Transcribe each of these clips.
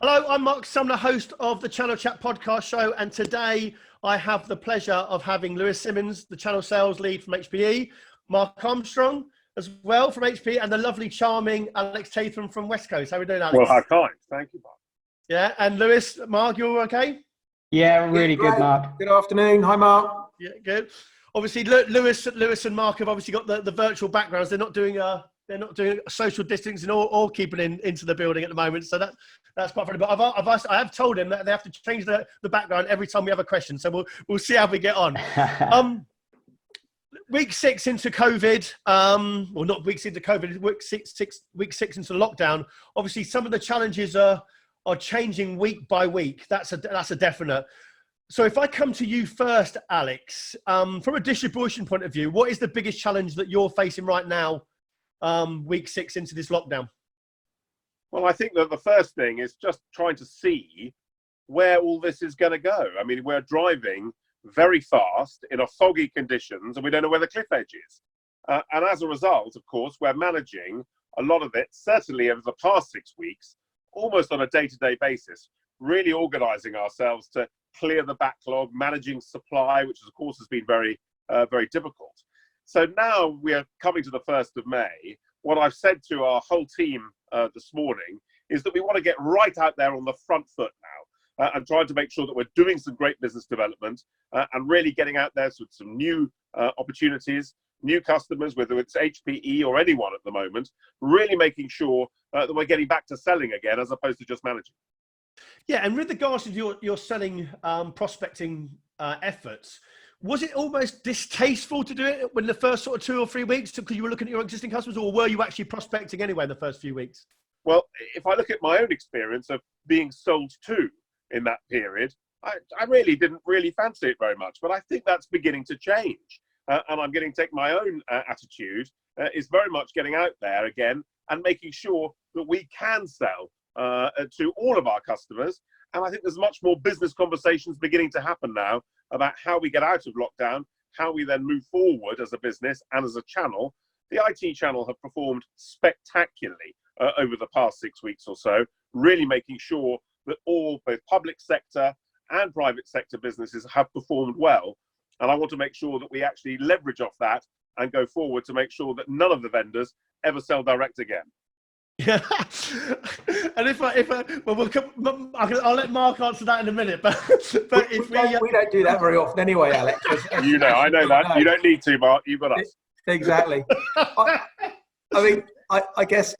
Hello, I'm Mark Sumner, host of the Channel Chat podcast show, and today I have the pleasure of having Lewis Simmonds, the channel sales lead from HPE, Mark Armstrong as well from HPE, and the lovely, charming Alex Tatham from Westcoast. How are we doing, Alex? Well, how kind. Thank you, Mark. Yeah, and Lewis, Mark, you're okay? Yeah, really good, Mark. Good afternoon. Hi, Mark. Yeah, good. Obviously, Lewis and Mark have obviously got the virtual backgrounds. They're not doing social distancing or keeping into the building at the moment. So that's quite funny. But I have told him that they have to change the background every time we have a question. So we'll see how we get on. Week 6 into COVID, well, not weeks into COVID, week six into lockdown. Obviously, some of the challenges are changing week by week. That's a definite. So if I come to you first, Alex, from a distribution point of view, what is the biggest challenge that you're facing right now, week 6 into this lockdown? Well, I think that the first thing is just trying to see where all this is going to go. I mean, we're driving very fast in a foggy conditions and we don't know where the cliff edge is. And as a result, of course, we're managing a lot of it, certainly over the past 6 weeks, almost on a day-to-day basis, really organizing ourselves to clear the backlog, managing supply, which of course has been very, very difficult. So now we are coming to the 1st of May. What I've said to our whole team this morning is that we want to get right out there on the front foot now and trying to make sure that we're doing some great business development and really getting out there with some new opportunities, new customers, whether it's HPE or anyone at the moment, really making sure that we're getting back to selling again as opposed to just managing. Yeah, and with regards to your selling, prospecting efforts, was it almost distasteful to do it when the first sort of 2 or 3 weeks because you were looking at your existing customers, or were you actually prospecting anyway in the first few weeks? Well, if I look at my own experience of being sold to in that period, I really didn't fancy it very much, but I think that's beginning to change. And I'm getting to take my own attitude is very much getting out there again and making sure that we can sell to all of our customers. And I think there's much more business conversations beginning to happen now about how we get out of lockdown, how we then move forward as a business and as a channel. The IT channel have performed spectacularly over the past 6 weeks or so, really making sure that all, both public sector and private sector businesses have performed well. And I want to make sure that we actually leverage off that and go forward to make sure that none of the vendors ever sell direct again. Yeah, and I'll let Mark answer that in a minute. But if we don't do that very often anyway, Alex. I know that. No. You don't need to, Mark. You've got us. Exactly. I mean, I guess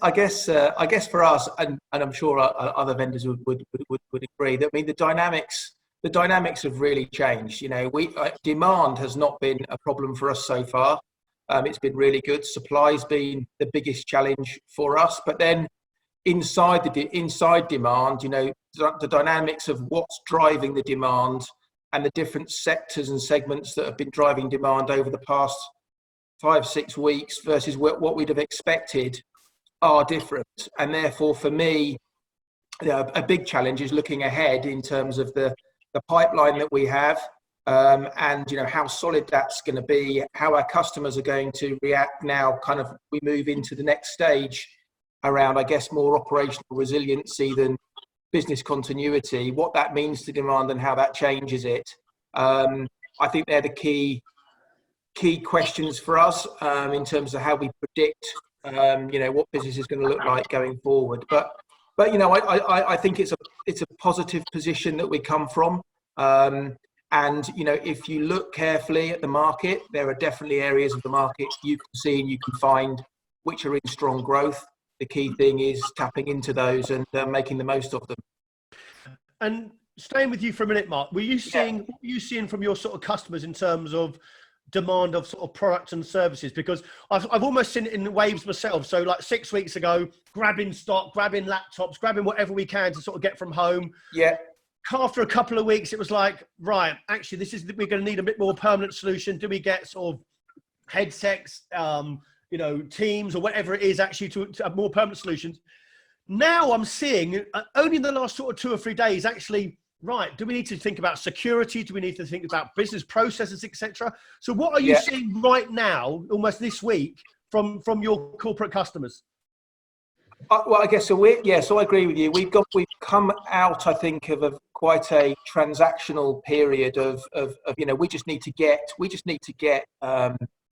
for us, and I'm sure other vendors would agree that, I mean, the dynamics have really changed. You know, demand has not been a problem for us so far. It's been really good. Supply's been the biggest challenge for us, but then inside demand, you know, the dynamics of what's driving the demand and the different sectors and segments that have been driving demand over the past 5-6 weeks versus what we'd have expected are different. And therefore, for me, you know, a big challenge is looking ahead in terms of the pipeline that we have. And you know how solid that's going to be, how our customers are going to react now. Kind of, we move into the next stage around, I guess, more operational resiliency than business continuity. What that means to demand and how that changes it. I think they're the key questions for us in terms of how we predict, you know, what business is going to look like going forward. But you know, I think it's a positive position that we come from. And, you know, if you look carefully at the market, there are definitely areas of the market you can see and you can find which are in strong growth. The key thing is tapping into those and making the most of them. And staying with you for a minute, Mark, what were you seeing from your sort of customers in terms of demand of sort of products and services? Because I've almost seen it in waves myself. So like 6 weeks ago, grabbing stock, grabbing laptops, grabbing whatever we can to sort of get from home. Yeah. After a couple of weeks, it was like, right, actually, we're going to need a bit more permanent solution. Do we get sort of headsets, you know, Teams or whatever it is actually to have more permanent solutions? Now I'm seeing only in the last sort of 2 or 3 days, actually, right, do we need to think about security? Do we need to think about business processes, etc.? So what are you seeing right now, almost this week, from your corporate customers? Well, I guess so. So I agree with you. We've come out, I think, of quite a transactional period of we just need to get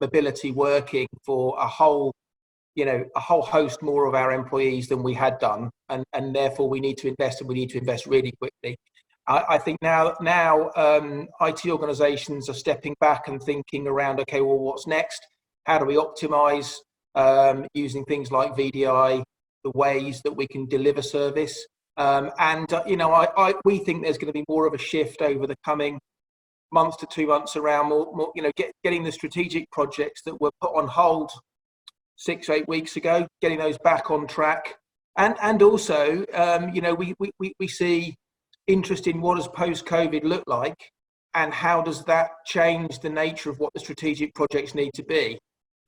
mobility working for a whole host more of our employees than we had done, and therefore we need to invest, and we need to invest really quickly. I think now IT organisations are stepping back and thinking around, okay, well, what's next? How do we optimise using things like VDI, the ways that we can deliver service? We think there's going to be more of a shift over the coming months to 2 months around more getting the strategic projects that were put on hold 6-8 weeks ago, getting those back on track, and also we see interest in what does post-COVID look like, and how does that change the nature of what the strategic projects need to be.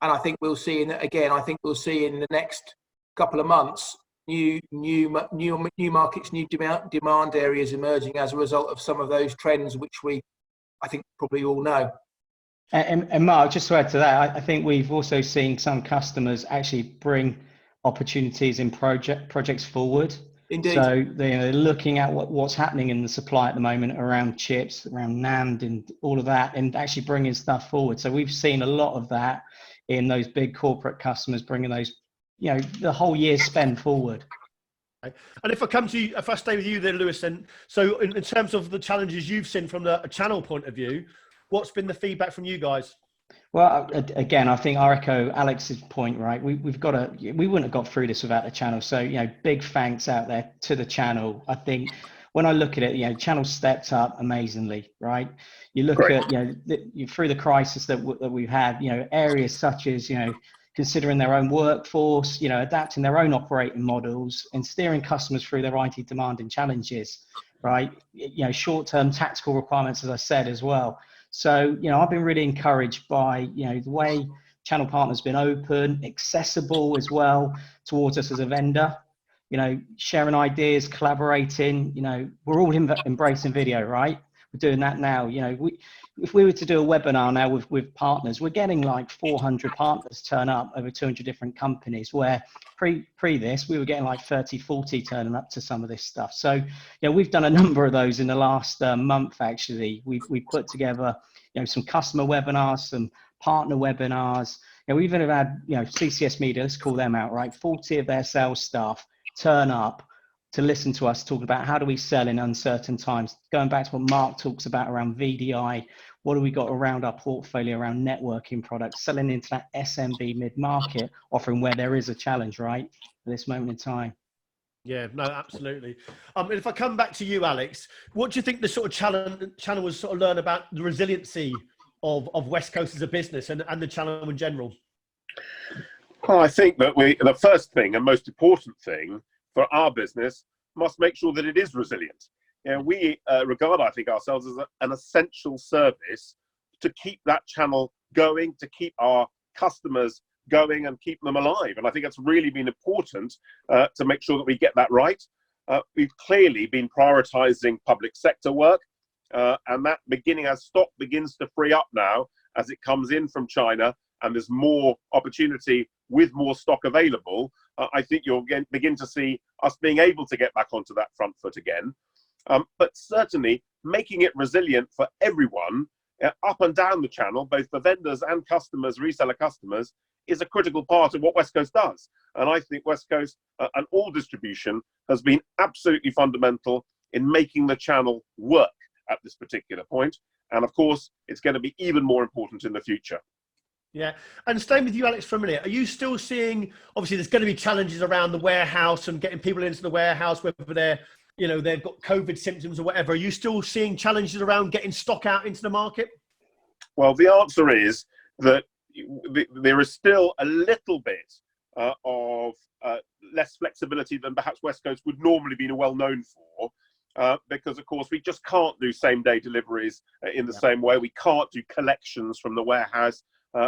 And I think we'll see in the next couple of months new markets, new demand areas emerging as a result of some of those trends, which I think probably all know. And Mark, just to add to that, I think we've also seen some customers actually bring opportunities in projects forward. Indeed. So they're looking at what's happening in the supply at the moment around chips, around NAND, and all of that, and actually bringing stuff forward. So we've seen a lot of that in those big corporate customers bringing those, the whole year's spend forward. And if I stay with you then, Lewis, and so in terms of the challenges you've seen from a channel point of view, what's been the feedback from you guys? Well, again, I think I echo Alex's point, right? We wouldn't have got through this without the channel. So, big thanks out there to the channel. I think when I look at it, channel stepped up amazingly, right? You look at, through the crisis that we've had, areas such as, considering their own workforce, adapting their own operating models and steering customers through their IT demanding challenges, right? Short-term tactical requirements, as I said, as well. So, I've been really encouraged by, the way channel partners been open, accessible as well towards us as a vendor, sharing ideas, collaborating, we're all embracing video, right? We're doing that now. If we were to do a webinar now with partners, we're getting like 400 partners turn up over 200 different companies, where pre this, we were getting like 30, 40 turning up to some of this stuff. So, we've done a number of those in the last month, actually. We put together, some customer webinars, some partner webinars. We even have had, CCS Media, let's call them out, right? 40 of their sales staff turn up to listen to us talk about how do we sell in uncertain times. Going back to what Mark talks about around VDI, what do we got around our portfolio around networking products, selling into that SMB mid-market, offering where there is a challenge, right, at this moment in time. Yeah, no, absolutely. If I come back to you, Alex, what do you think the sort of channel was sort of learn about the resiliency of Westcoast as a business and the channel in general? Well, I think that the first thing and most important thing for our business must make sure that it is resilient. We regard, I think, ourselves as an essential service to keep that channel going, to keep our customers going and keep them alive. And I think it's really been important to make sure that we get that right. We've clearly been prioritizing public sector work, and that as stock begins to free up now as it comes in from China, and there's more opportunity with more stock available, I think you'll begin to see us being able to get back onto that front foot again. But certainly making it resilient for everyone up and down the channel, both for vendors and customers, reseller customers, is a critical part of what Westcoast does. And I think Westcoast and all distribution has been absolutely fundamental in making the channel work at this particular point. And of course, it's going to be even more important in the future. Yeah. And staying with you, Alex, for a minute, are you still seeing, obviously there's going to be challenges around the warehouse and getting people into the warehouse, whether they're, they've got COVID symptoms or whatever. Are you still seeing challenges around getting stock out into the market? Well, the answer is that there is still a little bit of less flexibility than perhaps Westcoast would normally be well known for, because of course we just can't do same day deliveries in the same way. We can't do collections from the warehouse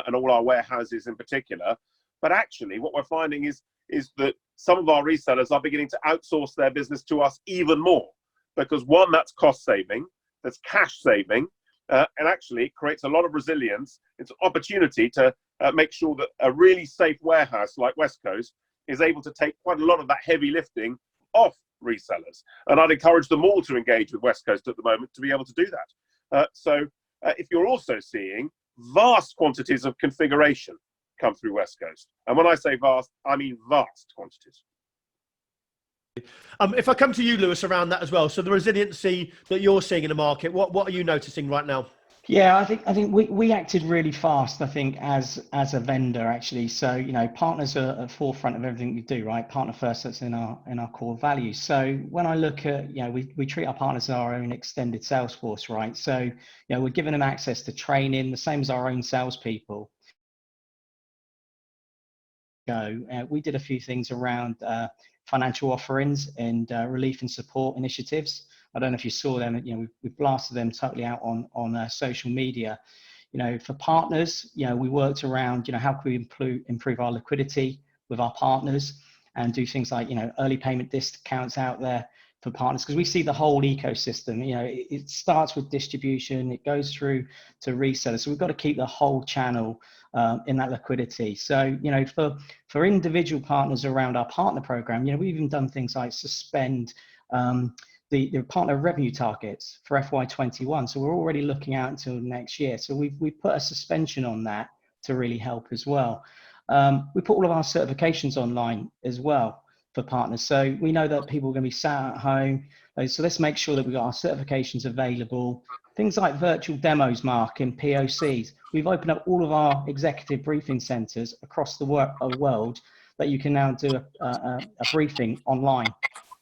and all our warehouses in particular. But actually what we're finding is that some of our resellers are beginning to outsource their business to us even more, because one, that's cost saving, that's cash saving, and actually it creates a lot of resilience. It's an opportunity to make sure that a really safe warehouse like Westcoast is able to take quite a lot of that heavy lifting off resellers. And I'd encourage them all to engage with Westcoast at the moment to be able to do that. If you're also seeing vast quantities of configuration come through Westcoast, and when I say vast, I mean vast quantities. If I come to you, Lewis, around that as well, so the resiliency that you're seeing in the market, what are you noticing right now? Yeah, I think we acted really fast, I think, as a vendor, actually. So, you know, partners are at the forefront of everything we do, right? Partner first, that's in our core values. So when I look at, you know, we treat our partners as our own extended sales force, right? So, you know, we're giving them access to training, the same as our own salespeople. We did a few things around financial offerings and relief and support initiatives. I don't know if you saw them. You know, we blasted them totally out on social media. You know, for partners, you know, we worked around, you know, how can we improve our liquidity with our partners and do things like, you know, early payment discounts out there for partners, because we see the whole ecosystem. You know, it starts with distribution, it goes through to resellers. So we've got to keep the whole channel in that liquidity. So, you know, for individual partners around our partner program, you know, we've even done things like suspend the partner revenue targets for FY21. So we're already looking out until next year. So we've put a suspension on that to really help as well. We put all of our certifications online as well for partners. So we know that people are going to be sat at home. So let's make sure that we've got our certifications available. Things like virtual demos, Mark, and POCs. We've opened up all of our executive briefing centers across the world that you can now do a briefing online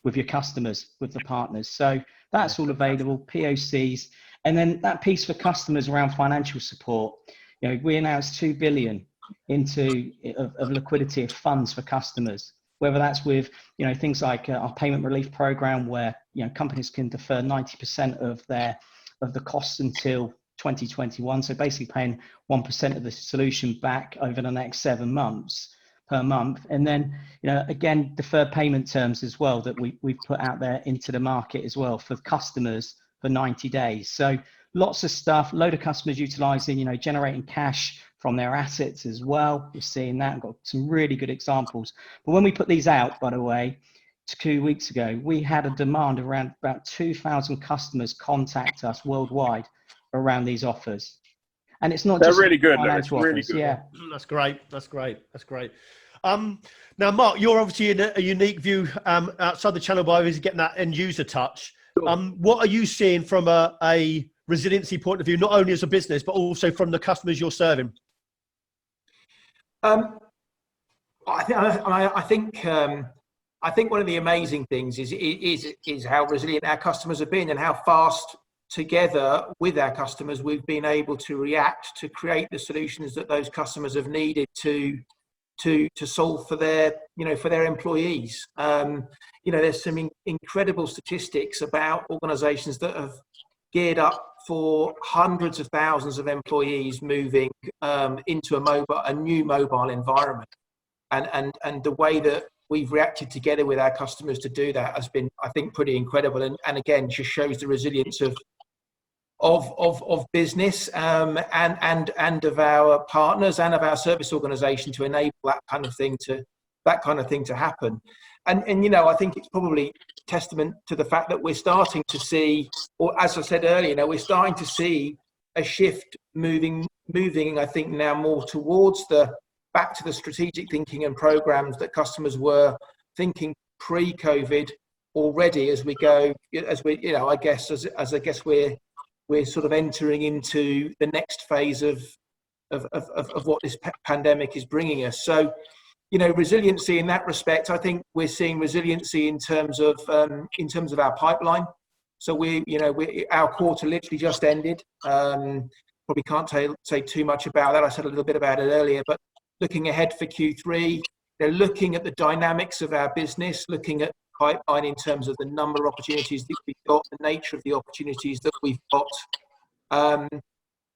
with your customers, with the partners. So that's all available, POCs. And then that piece for customers around financial support. You know, we announced 2 billion of liquidity of funds for customers, whether that's with, you know, things like our payment relief program, where, you know, companies can defer 90% of the costs until 2021. So basically paying 1% of the solution back over the next 7 months per month. And then, you know, again, deferred payment terms as well that we've put out there into the market as well for customers for 90 days. So lots of stuff, load of customers utilizing, you know, generating cash from their assets as well. We're seeing that, got some really good examples. But when we put these out, by the way, 2 weeks ago, we had a demand around about 2,000 customers contact us worldwide around these offers. And it's not just really good. financial Really offers. good. Yeah. That's great. That's great. That's great. Now, Mark, you're obviously in a unique view outside the channel by getting that end user touch. Sure. What are you seeing from a resiliency point of view, not only as a business, but also from the customers you're serving? I think one of the amazing things is how resilient our customers have been and how fast together with our customers we've been able to react to create the solutions that those customers have needed to solve for their, you know, for their employees. You know, there's some incredible statistics about organizations that have geared up for hundreds of thousands of employees moving into a new mobile environment, and the way that we've reacted together with our customers to do that has been, I think, pretty incredible, and again just shows the resilience of business and of our partners and of our service organization to enable that kind of thing to happen. And you know, I think it's probably testament to the fact that we're starting to see, or as I said earlier, you know, we're starting to see a shift moving, I think now more towards back to the strategic thinking and programs that customers were thinking pre-COVID already, as you know, I guess we're sort of entering into the next phase of what this pandemic is bringing us. So, you know, resiliency in that respect, I think we're seeing resiliency in terms of our pipeline. So our quarter literally just ended. Probably can't say too much about that. I said a little bit about it earlier, but looking ahead for Q3, they're looking at the dynamics of our business, looking at pipeline in terms of the number of opportunities that we've got, the nature of the opportunities that we've got.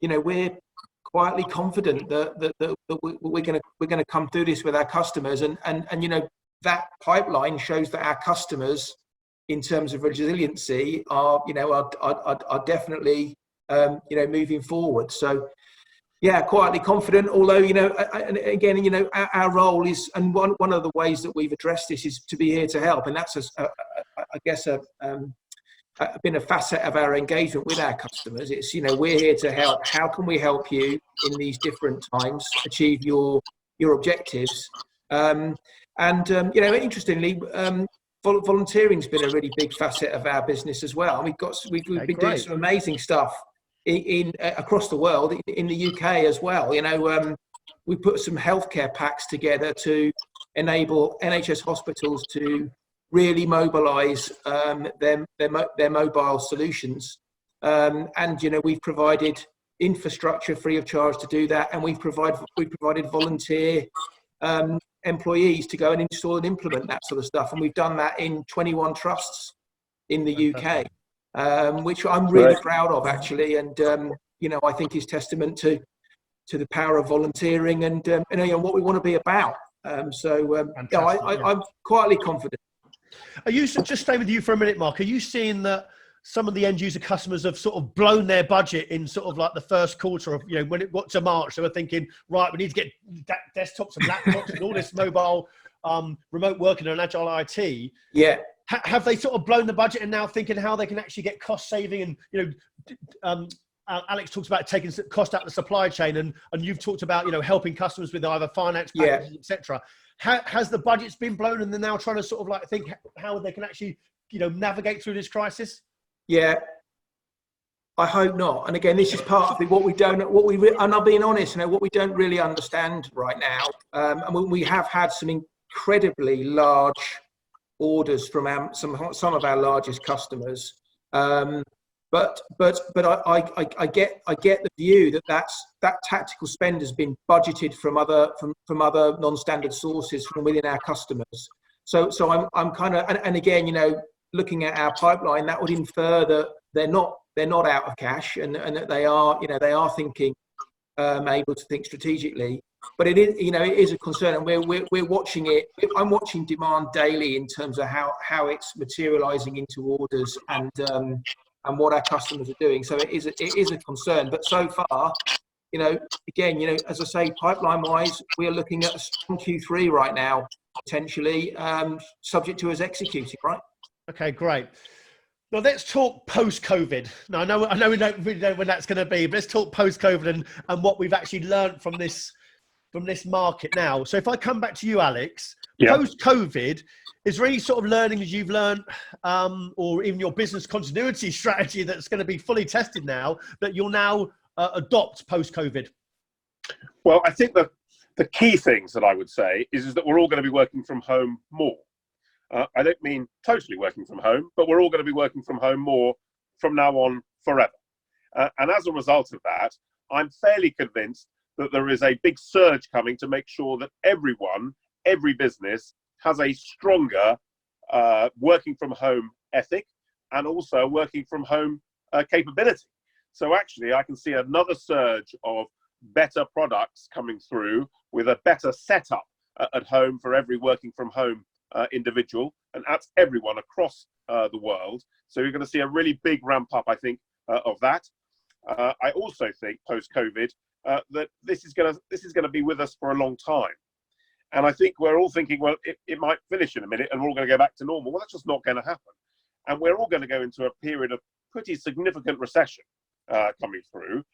You know, we're quietly confident that we're going to come through this with our customers, and you know, that pipeline shows that our customers, in terms of resiliency, are definitely you know, moving forward. So Yeah, quietly confident. Although, and again, our role is, and one of the ways that we've addressed this is to be here to help, and that's I guess been a facet of our engagement with our customers. It's we're here to help. How can we help you in these different times achieve your objectives? Interestingly, volunteering's been a really big facet of our business as well. And we've been doing some amazing stuff in across the world, in the UK as well. We put some healthcare packs together to enable NHS hospitals to really mobilise their mobile solutions, and we've provided infrastructure free of charge to do that, and we've provided volunteer employees to go and install and implement that sort of stuff, and we've done that in 21 trusts in the UK, which I'm really proud of, actually, and I think is testament to the power of volunteering and what we want to be about. I'm quietly confident. Are you, just stay with you for a minute, Mark? Are you seeing that some of the end user customers have sort of blown their budget in sort of like the first quarter of, when it got to March, they were thinking, right, we need to get desktops and laptops and all this mobile remote working and agile IT. Yeah. Have they sort of blown the budget and now thinking how they can actually get cost saving? And, Alex talks about taking cost out of the supply chain, and you've talked about, helping customers with either finance packages, etc. Has the budget's been blown and they're now trying to sort of like think how they can actually, navigate through this crisis? Yeah, I hope not. And again, this is part of what we don't, and I'm being honest, what we don't really understand right now. And we have had some incredibly large orders from some of our largest customers. But I get the view that tactical spend has been budgeted from other non-standard sources from within our customers. So I'm kind of, and again, looking at our pipeline, that would infer that they're not out of cash, and that they are thinking, able to think strategically. But it is a concern, and we're watching it. I'm watching demand daily in terms of how it's materialising into orders and what our customers are doing. So it is a concern. But so far, again, as I say, pipeline-wise, we are looking at a strong Q3 right now, potentially, subject to us executing, right? Okay, great. Now let's talk post-COVID. Now I know we don't really know when that's going to be, but let's talk post-COVID and what we've actually learned from this market now. So if I come back to you, Alex, post-COVID, is there any sort of learnings you've learned, or even your business continuity strategy that's going to be fully tested now that you'll now adopt post-COVID? Well, I think that the key things that I would say is that we're all going to be working from home more. I don't mean totally working from home, but we're all going to be working from home more from now on forever. And as a result of that, I'm fairly convinced that there is a big surge coming to make sure that every business has a stronger working from home ethic and also working from home capability. So actually, I can see another surge of better products coming through with a better setup at home for every working from home individual, and that's everyone across the world. So you're going to see a really big ramp up, I think, of that. I also think post-COVID that this is going to be with us for a long time. And I think we're all thinking, well, it might finish in a minute and we're all going to go back to normal. Well, that's just not going to happen. And we're all going to go into a period of pretty significant recession coming through.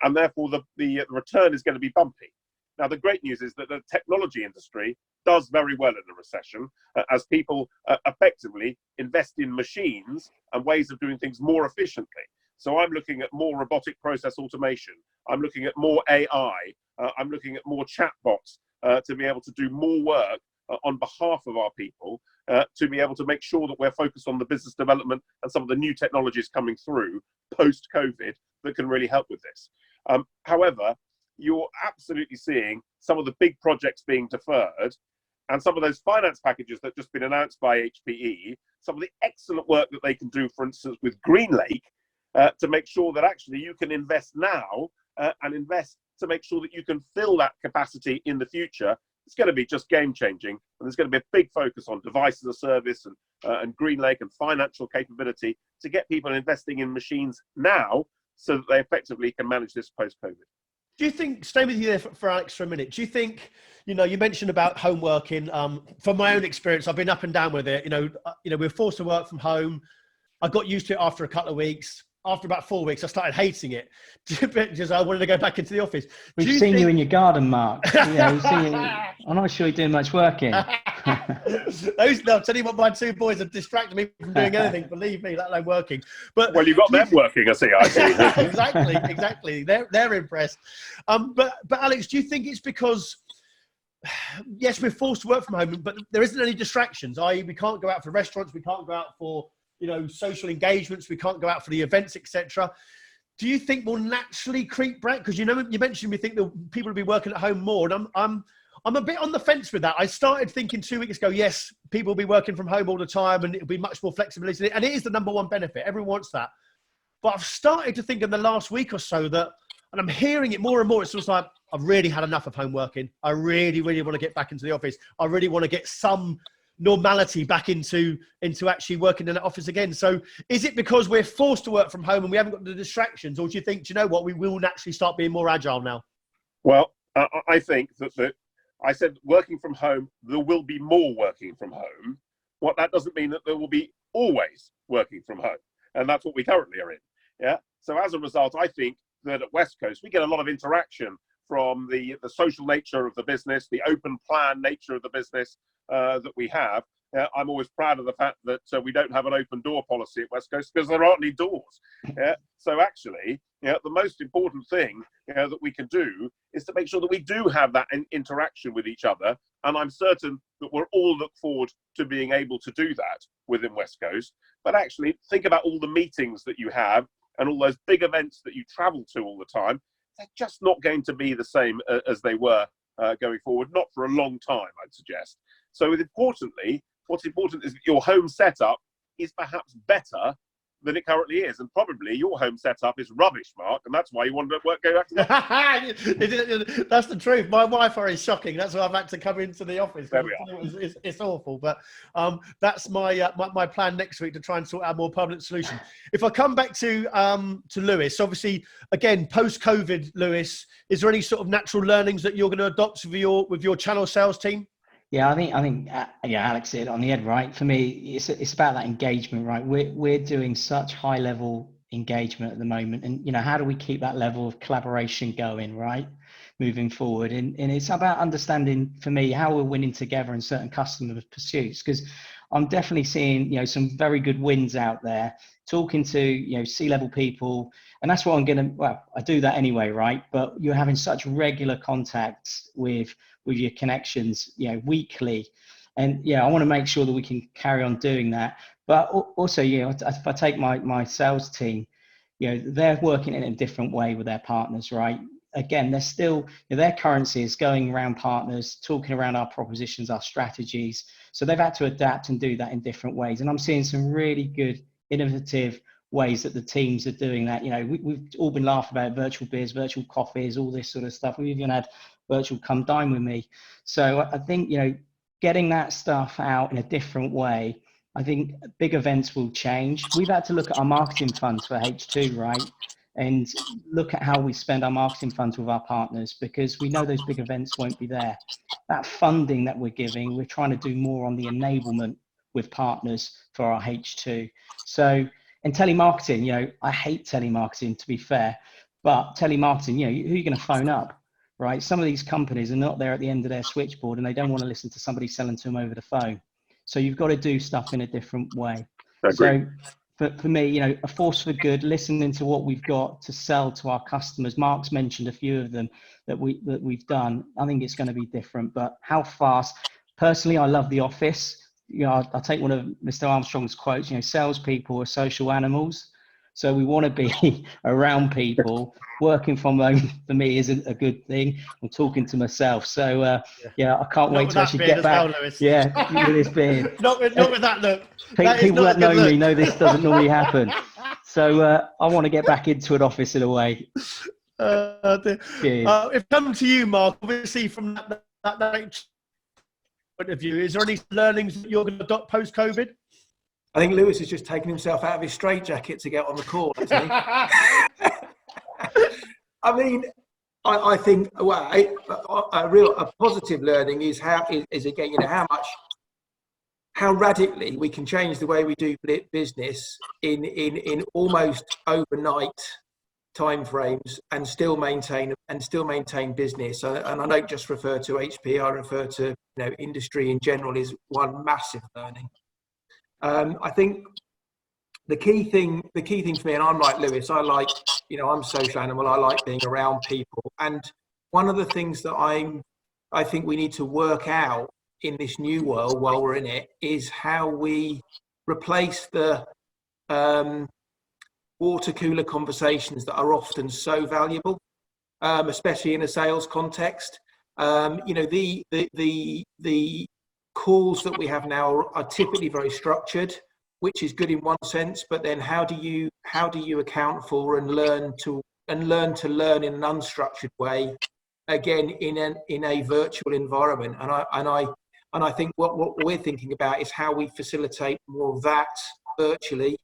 And therefore, the return is going to be bumpy. Now, the great news is that the technology industry does very well in a recession as people effectively invest in machines and ways of doing things more efficiently. So I'm looking at more robotic process automation. I'm looking at more AI. I'm looking at more chatbots to be able to do more work on behalf of our people, to be able to make sure that we're focused on the business development and some of the new technologies coming through post-COVID that can really help with this. However, you're absolutely seeing some of the big projects being deferred, and some of those finance packages that have just been announced by HPE, some of the excellent work that they can do, for instance, with GreenLake, to make sure that actually you can invest now and invest to make sure that you can fill that capacity in the future. It's going to be just game changing, and there's going to be a big focus on device as a service and GreenLake and financial capability to get people investing in machines now so that they effectively can manage this post-COVID. Do you think, stay with you there for Alex for a minute, do you think, you mentioned about home working, from my own experience, I've been up and down with it, we're forced to work from home. I got used to it after a couple of weeks. After about 4 weeks, I started hating it because I wanted to go back into the office. We've seen you in your garden, Mark. I'm not sure you're doing much working. I'll tell you what, my two boys have distracted me from doing anything, believe me, let alone working. But well, you've got them working, I see. Exactly. They're impressed. But Alex, do you think it's because, yes, we're forced to work from home, but there isn't any distractions, i.e. we can't go out for restaurants, we can't go out for social engagements, we can't go out for the events, etc. Do you think we'll naturally creep back? Because you mentioned we think that people will be working at home more, and I'm a bit on the fence with that. I started thinking 2 weeks ago, yes, people will be working from home all the time, and it'll be much more flexibility, and it is the number one benefit. Everyone wants that. But I've started to think in the last week or so that, and I'm hearing it more and more, it's just like, I've really had enough of home working. I really, really want to get back into the office. I really want to get some normality back into actually working in the office again. So is it because we're forced to work from home and we haven't got the distractions, or do you think, do you know what, we will naturally start being more agile now? Well, I think that I said working from home, there will be more working from home. What that doesn't mean that there will be always working from home, and that's what we currently are in. Yeah. So as a result, I think that at Westcoast we get a lot of interaction from the social nature of the business, the open plan nature of the business that we have. I'm always proud of the fact that we don't have an open door policy at Westcoast because there aren't any doors. So actually, the most important thing that we can do is to make sure that we do have that interaction with each other. And I'm certain that we'll all look forward to being able to do that within Westcoast. But actually, think about all the meetings that you have and all those big events that you travel to all the time. They're just not going to be the same as they were going forward, not for a long time, I'd suggest. So importantly, what's important is that your home setup is perhaps better than it currently is. And probably your home setup is rubbish, Mark, and that's why you want to go back to the That's the truth. My Wi-Fi is shocking. That's why I've had to come into the office. There we are. It's awful, but that's my plan next week, to try and sort out a more permanent solution. If I come back to Lewis, obviously, again, post-COVID, Lewis, is there any sort of natural learnings that you're going to adopt with your channel sales team? Yeah, I think Alex hit it on the head, right? For me, it's about that engagement, right? We're doing such high level engagement at the moment, and how do we keep that level of collaboration going, right? Moving forward, and it's about understanding, for me, how we're winning together in certain customer pursuits, because I'm definitely seeing some very good wins out there. Talking to C-level people, and that's what I do that anyway, right? But you're having such regular contacts with your connections, weekly, and I want to make sure that we can carry on doing that. But also, if I take my sales team, they're working in a different way with their partners, right? Again, they're still, their currency is going around partners, talking around our propositions, our strategies. So they've had to adapt and do that in different ways. And I'm seeing some really good, innovative ways that the teams are doing that. We've all been laughing about virtual beers, virtual coffees, all this sort of stuff. We've even had virtual come dine with me. So I think, getting that stuff out in a different way, I think big events will change. We've had to look at our marketing funds for H2, right? And look at how we spend our marketing funds with our partners, because we know those big events won't be there. That funding that we're giving, we're trying to do more on the enablement with partners for our H2. So, and telemarketing, I hate telemarketing, to be fair, but telemarketing, who are you going to phone up, right? Some of these companies are not there at the end of their switchboard and they don't want to listen to somebody selling to them over the phone. So you've got to do stuff in a different way. So for me, a force for good, listening to what we've got to sell to our customers. Mark's mentioned a few of them that we've done. I think it's going to be different, but how fast? Personally, I love the office. I'll take one of Mr. Armstrong's quotes, salespeople are social animals. So we want to be around people. Working from home for me isn't a good thing. I'm talking to myself. So I can't wait to actually get back. Well, with this beard. not with that look. People that know me know this doesn't normally happen. So I want to get back into an office in a way. If it comes to you, Mark, obviously from that point of view, is there any learnings that you're going to adopt post-COVID? I think Lewis has just taken himself out of his straitjacket to get on the call. I mean, I think a positive learning is again, how radically we can change the way we do business in almost overnight timeframes and still maintain business. And I don't just refer to HPE, I refer to industry in general is one massive learning. I think the key thing for me, and I'm like Lewis, I'm a social animal. I like being around people. And one of the things that I think we need to work out in this new world while we're in it is how we replace the water cooler conversations that are often so valuable, especially in a sales context. The calls that we have now are typically very structured, which is good in one sense, but then how do you account for and learn to learn in an unstructured way, again in a virtual environment? And I think what we're thinking about is how we facilitate more of that virtually,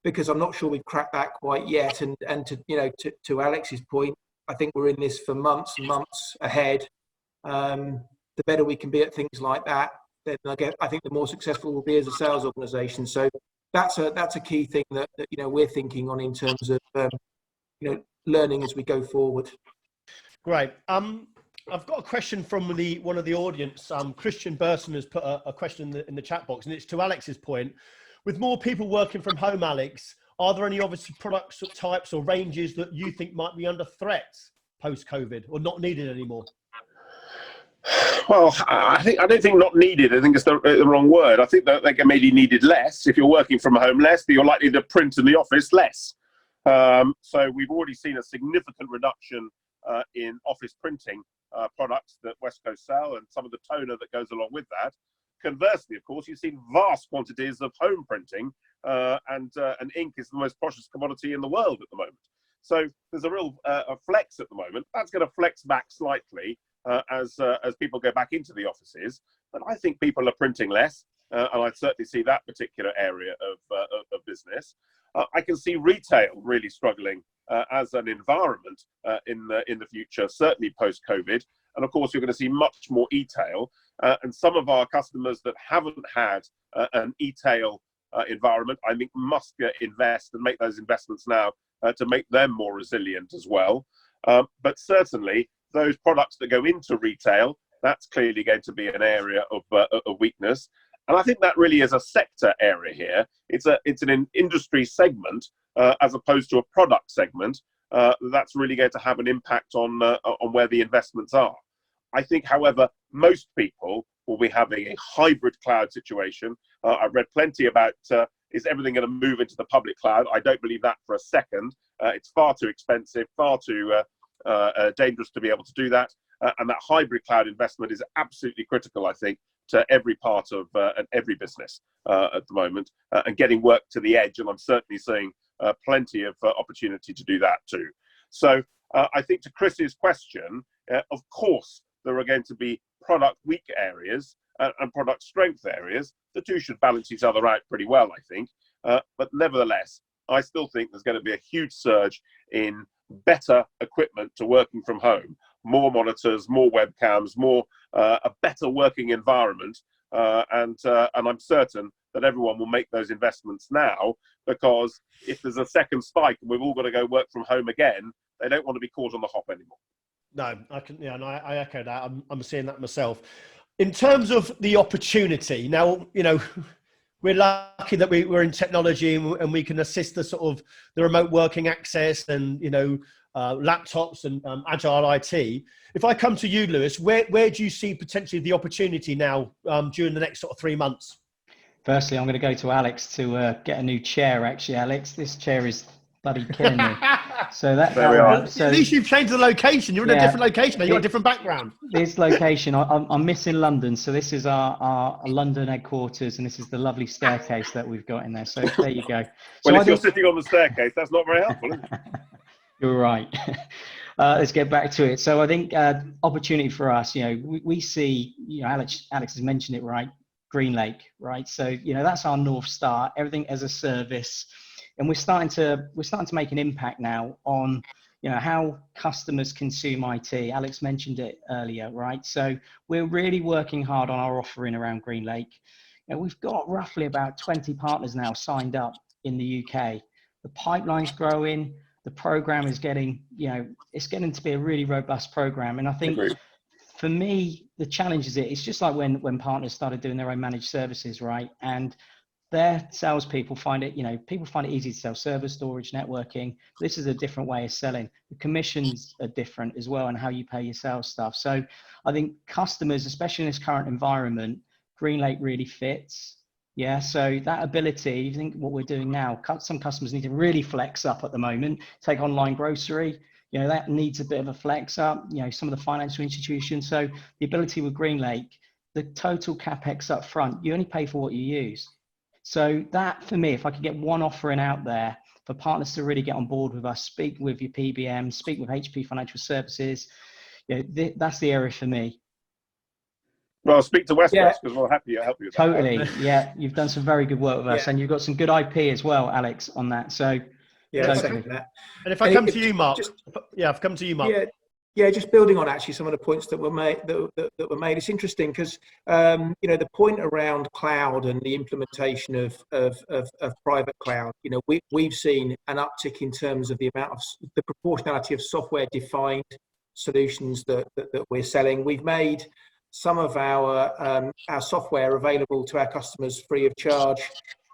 because I'm not sure we've cracked that quite yet. And to Alex's point, I think we're in this for months and months ahead. The better we can be at things like that, then I think the more successful we'll be as a sales organisation. So that's a key thing that we're thinking on in terms of learning as we go forward. Great. I've got a question from one of the audience. Christian Burson has put a question in the chat box, and it's to Alex's point. With more people working from home, Alex, are there any obviously products or types or ranges that you think might be under threat post-COVID or not needed anymore? Well, I don't think not needed. I think it's the wrong word. I think that they can maybe needed less if you're working from home less, but you're likely to print in the office less. So we've already seen a significant reduction in office printing products that Westcoast sell and some of the toner that goes along with that. Conversely, of course, you've seen vast quantities of home printing, and ink is the most precious commodity in the world at the moment. So there's a real a flex at the moment. That's going to flex back slightly as people go back into the offices. But I think people are printing less, and I'd certainly see that particular area of business. I can see retail really struggling as an environment in the future, certainly post-COVID. And of course, you're going to see much more e-tail. And some of our customers that haven't had an e-tail environment, I think must invest and make those investments now to make them more resilient as well. But certainly, those products that go into retail, that's clearly going to be an area of weakness. And I think that really is a sector area here. It's an industry segment as opposed to a product segment that's really going to have an impact on where the investments are. I think, however, most people will be having a hybrid cloud situation. I've read plenty about is everything going to move into the public cloud? I don't believe that for a second. It's far too expensive, far too dangerous to be able to do that. And that hybrid cloud investment is absolutely critical, I think, to every part of and every business at the moment, and getting work to the edge. And I'm certainly seeing plenty of opportunity to do that too. So I think to Chris's question, of course, there are going to be product weak areas and product strength areas. The two should balance each other out pretty well, I think. But nevertheless, I still think there's going to be a huge surge in better equipment to working from home, more monitors, more webcams, more a better working environment. And I'm certain that everyone will make those investments now, because if there's a second spike and we've all got to go work from home again, they don't want to be caught on the hop anymore. No, and I echo that. I'm seeing that myself. In terms of the opportunity, now, we're lucky that we're in technology and we can assist the sort of the remote working access and, laptops and agile IT. If I come to you, Lewis, where do you see potentially the opportunity now during the next sort of 3 months? Firstly, I'm going to go to Alex to get a new chair. Actually, Alex, this chair is bloody killing me. So that there we are. So, at least you've changed the location. You're in a different location. You've got a different background. This location, I'm missing London. So this is our London headquarters, and this is the lovely staircase that we've got in there. So there you go. Well, if you're sitting on the staircase, that's not very helpful, is it? You're right. Let's get back to it. So I think opportunity for us, we see, Alex has mentioned it, right? Green Lake, right? So, that's our North Star, everything as a service. And we're starting to make an impact now on, how customers consume IT. Alex mentioned it earlier, right? So we're really working hard on our offering around GreenLake. We've got roughly about 20 partners now signed up in the UK. The pipeline's growing. The program is getting, it's getting to be a really robust program. And I think for me, the challenge is it's just like when partners started doing their own managed services, right? And their salespeople find it, people find it easy to sell server storage, networking. This is a different way of selling. The commissions are different as well, and how you pay your sales staff. So I think customers, especially in this current environment, GreenLake really fits. Yeah, so that ability, I think what we're doing now, some customers need to really flex up at the moment, take online grocery, that needs a bit of a flex up, some of the financial institutions. So the ability with GreenLake, the total CapEx up front, you only pay for what you use. So that, for me, if I could get one offering out there for partners to really get on board with us, speak with your PBM, speak with HPE Financial Services, that's the area for me. Well, speak to Westcoast because we'll help you with that. Totally, yeah. You've done some very good work with us, and you've got some good IP as well, Alex, on that. So And if I come to you, Mark, I've come to you, Mark. Yeah, just building on actually some of the points that were made. That were made. It's interesting because the point around cloud and the implementation of private cloud. We've seen an uptick in terms of the amount of the proportionality of software-defined solutions that we're selling. We've made some of our software available to our customers free of charge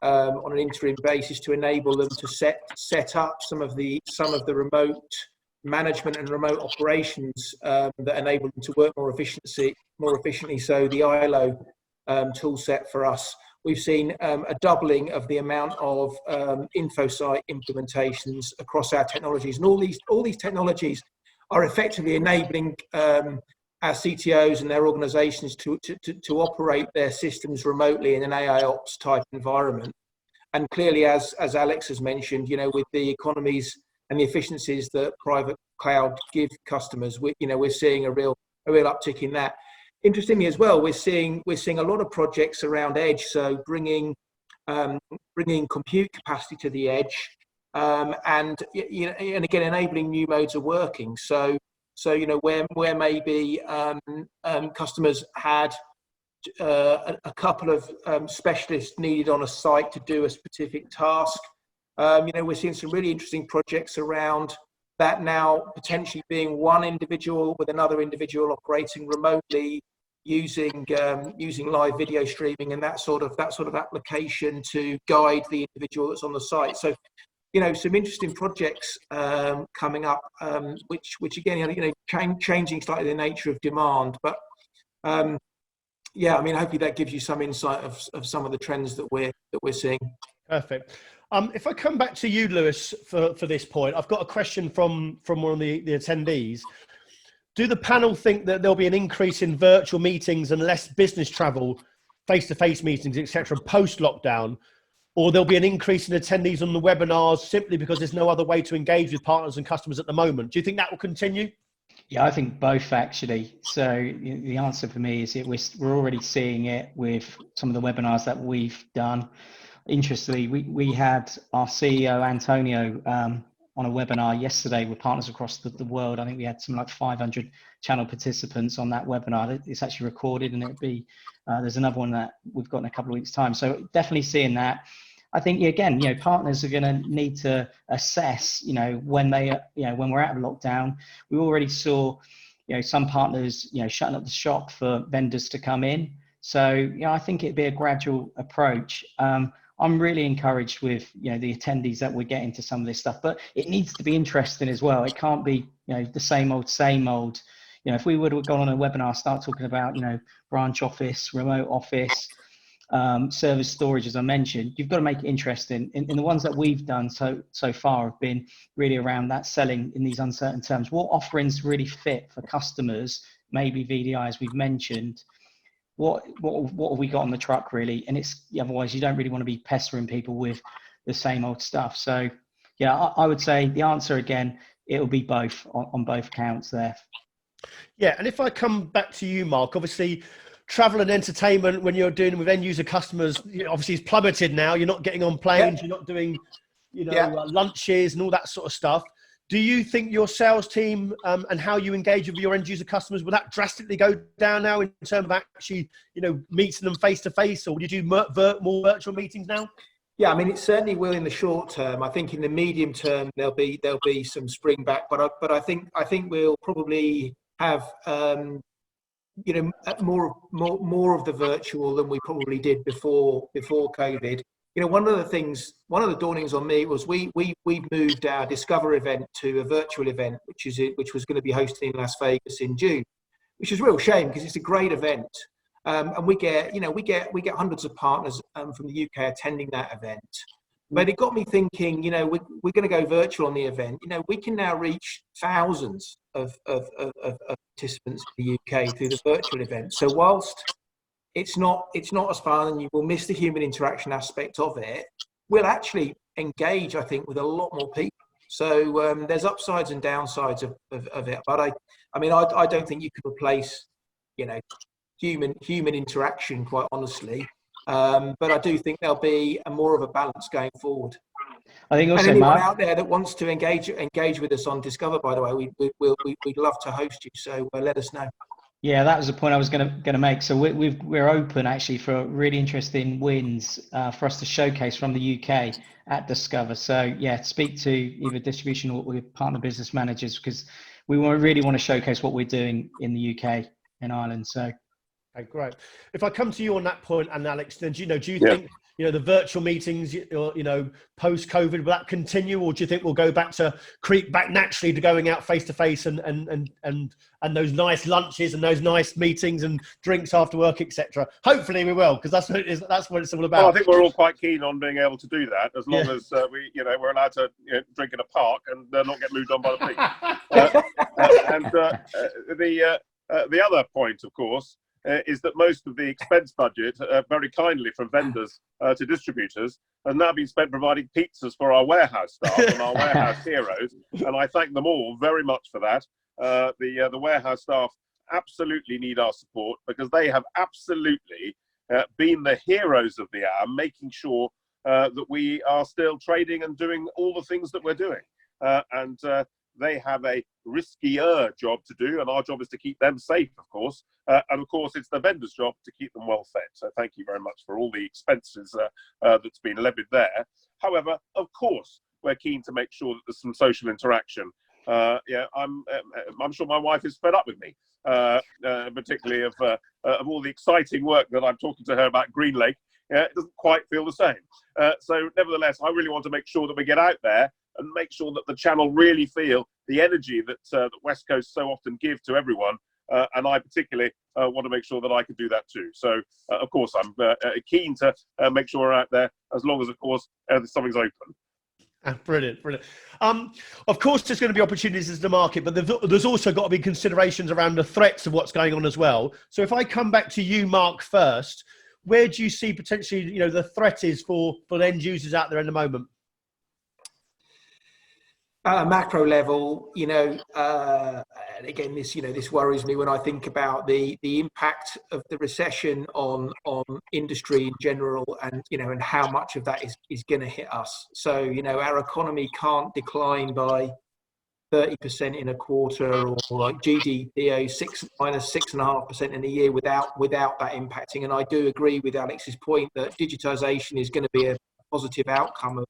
on an interim basis to enable them to set up some of the remote management and remote operations that enable them to work more efficiently. So the ILO tool set for us, we've seen a doubling of the amount of InfoSight implementations across our technologies, and all these technologies are effectively enabling our CTOs and their organizations to operate their systems remotely in an AIOps type environment. And clearly, as Alex has mentioned, with the economies and the efficiencies that private cloud give customers, we're seeing a real uptick in that. Interestingly as well, we're seeing a lot of projects around edge, so bringing compute capacity to the edge, and again enabling new modes of working. So where maybe customers had a couple of specialists needed on a site to do a specific task. We're seeing some really interesting projects around that now, potentially being one individual with another individual operating remotely, using live video streaming and that sort of application to guide the individual that's on the site. So, some interesting projects coming up, which again, changing slightly the nature of demand, but hopefully that gives you some insight of some of the trends that we're seeing. Perfect. If I come back to you, Lewis, for this point, I've got a question from one of the attendees. Do the panel think that there'll be an increase in virtual meetings and less business travel, face-to-face meetings, etc., post-lockdown, or there'll be an increase in attendees on the webinars simply because there's no other way to engage with partners and customers at the moment? Do you think that will continue? Yeah, I think both actually. So the answer for me is we're already seeing it with some of the webinars that we've done. Interestingly, we had our CEO Antonio on a webinar yesterday with partners across the world. I think we had something like 500 channel participants on that webinar. It's actually recorded, and there's another one that we've got in a couple of weeks' time. So definitely seeing that. I think again, partners are going to need to assess, when when we're out of lockdown. We already saw, some partners, shutting up the shop for vendors to come in. So, I think it'd be a gradual approach. I'm really encouraged with, the attendees that we're getting to some of this stuff, but it needs to be interesting as well. It can't be, the same old. If we would have gone on a webinar, start talking about, branch office, remote office, service storage, as I mentioned, you've got to make it interesting. In the ones that we've done so far have been really around that selling in these uncertain terms. What offerings really fit for customers? Maybe VDI, as we've mentioned. What have we got on the truck really? And otherwise you don't really want to be pestering people with the same old stuff. So yeah, I would say the answer again, it'll be both on both counts there. Yeah, and if I come back to you, Mark, obviously travel and entertainment when you're dealing with end user customers, obviously it's plummeted now. You're not getting on planes, You're not doing, lunches and all that sort of stuff. Do you think your sales team and how you engage with your end user customers, will that drastically go down now in terms of actually, meeting them face to face, or would you do more virtual meetings now? Yeah, I mean, it certainly will in the short term. I think in the medium term there'll be some spring back, but I think we'll probably have more of the virtual than we probably did before COVID. One of the dawnings on me was we moved our Discover event to a virtual event, which was going to be hosted in Las Vegas in June, which is a real shame because it's a great event. And we get hundreds of partners from the UK attending that event. But it got me thinking, we're going to go virtual on the event. We can now reach thousands of participants in the UK through the virtual event. So whilst it's not as fun and you will miss the human interaction aspect of it, we'll actually engage, I think, with a lot more people. So there's upsides and downsides of it. But I don't think you could replace, human interaction, quite honestly. But I do think there'll be more of a balance going forward. I think also, and anyone Mark, out there that wants to engage with us on Discover, by the way, we'd love to host you. So let us know. Yeah, that was the point I was going to make. So we're open actually for really interesting wins for us to showcase from the UK at Discover. So yeah, speak to either distribution or with partner business managers, because we really want to showcase what we're doing in the UK and Ireland. So. Okay, great. If I come to you on that point, and Alex, then do you think the virtual meetings, post COVID, will that continue, or do you think we'll go back to creep back naturally to going out face to face and those nice lunches and those nice meetings and drinks after work, etc.? Hopefully we will, because that's what it's all about. Well, I think we're all quite keen on being able to do that, as long as we're allowed to drink in a park and not get moved on by the police. The other point, of course, is that most of the expense budget, very kindly from vendors to distributors, has now been spent providing pizzas for our warehouse staff and our warehouse heroes. And I thank them all very much for that. The warehouse staff absolutely need our support, because they have absolutely been the heroes of the hour, making sure that we are still trading and doing all the things that we're doing. They have a riskier job to do, and our job is to keep them safe, of course. And of course, it's the vendor's job to keep them well fed. So thank you very much for all the expenses that's been levied there. However, of course, we're keen to make sure that there's some social interaction. I'm sure my wife is fed up with me, particularly of all the exciting work that I'm talking to her about Green Lake. It doesn't quite feel the same. So nevertheless, I really want to make sure that we get out there and make sure that the channel really feel the energy that Westcoast so often give to everyone. And I particularly want to make sure that I can do that too. So, of course, I'm keen to make sure we're out there, as long as, of course, something's open. Brilliant. Of course, there's going to be opportunities in the market, but there's also got to be considerations around the threats of what's going on as well. So if I come back to you, Mark, first, where do you see potentially, the threat is for the end users out there in the moment? At a macro level, and again, this worries me when I think about the impact of the recession on industry in general, and and how much of that is going to hit us. So our economy can't decline by 30% in a quarter, or like GDP -6.5% in a year without that impacting. And I do agree with Alex's point that digitization is going to be a positive outcome of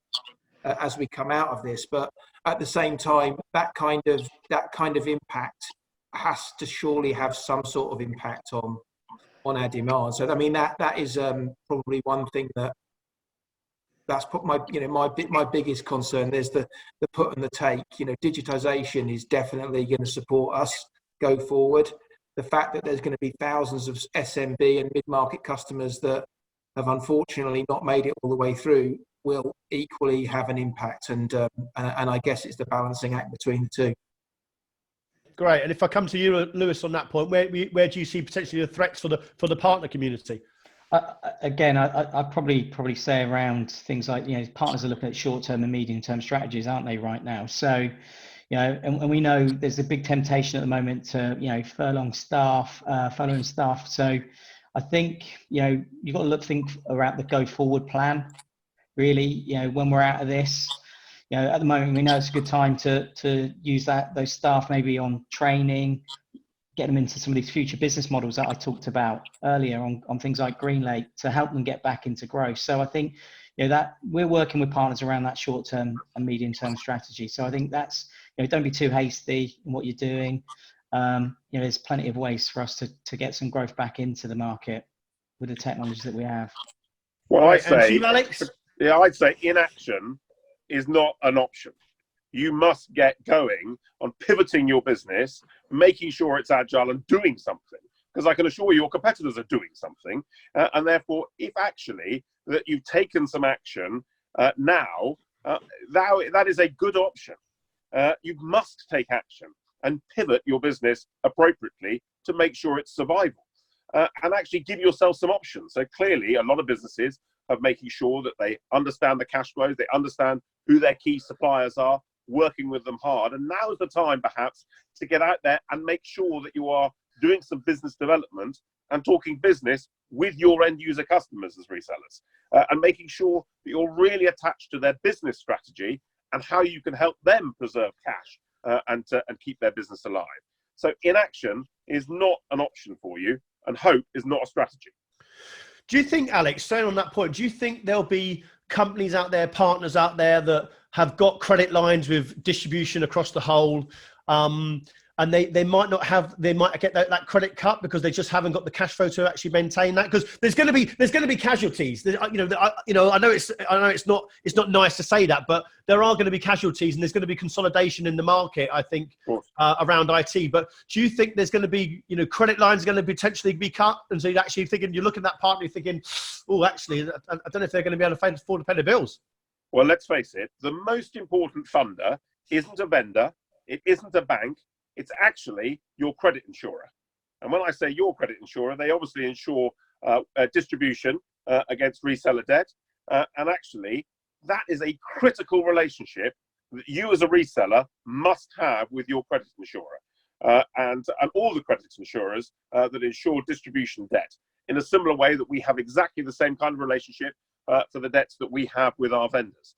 as we come out of this, but at the same time, that kind of impact has to surely have some sort of impact on our demand. So I mean that is probably one thing that's put my biggest concern. There's the put and the take. Digitization is definitely going to support us go forward. The fact that there's going to be thousands of SMB and mid-market customers that have unfortunately not made it all the way through will equally have an impact, and I guess it's the balancing act between the two. Great. And if I come to you, Lewis, on that point, where do you see potentially the threats for the partner community? Again, I'd probably say around things like, partners are looking at short-term and medium-term strategies, aren't they, right now? So, and we know there's a big temptation at the moment to, furloughing staff. So I think, you've got to think around the go-forward plan. Really, when we're out of this, at the moment, we know it's a good time to use those staff maybe on training, get them into some of these future business models that I talked about earlier on things like Green Lake to help them get back into growth. So I think, that we're working with partners around that short-term and medium-term strategy. So I think that's, don't be too hasty in what you're doing. There's plenty of ways for us to get some growth back into the market with the technologies that we have. Well, Right, and to you, Alex? I'd say inaction is not an option. You must get going on pivoting your business, making sure it's agile and doing something. Because I can assure you your competitors are doing something. And therefore, if actually that you've taken some action now, that is a good option. You must take action and pivot your business appropriately to make sure it's survival. And actually give yourself some options. So clearly, a lot of businesses are making sure that they understand the cash flows, they understand who their key suppliers are, working with them hard. And now is the time, perhaps, to get out there and make sure that you are doing some business development and talking business with your end user customers as resellers, and making sure that you're really attached to their business strategy and how you can help them preserve cash and keep their business alive. So inaction is not an option for you, and hope is not a strategy. Do you think, Alex, staying on that point, do you think there'll be companies out there, partners out there that have got credit lines with distribution across the whole, and they might not have, they might get that credit cut because they just haven't got the cash flow to actually maintain that? Because there's going to be casualties. I know it's not nice to say that, but there are going to be casualties, and there's going to be consolidation in the market, I think, around IT. But do you think there's going to be, credit lines are going to potentially be cut? And so you're actually thinking, you look at that partner, you're thinking, oh, actually, I don't know if they're going to be able to afford to pay the bills. Well, let's face it, the most important funder isn't a vendor, it isn't a bank, it's actually your credit insurer. And when I say your credit insurer, they obviously insure distribution against reseller debt. And actually, that is a critical relationship that you as a reseller must have with your credit insurer. And all the credit insurers that insure distribution debt, in a similar way that we have exactly the same kind of relationship for the debts that we have with our vendors.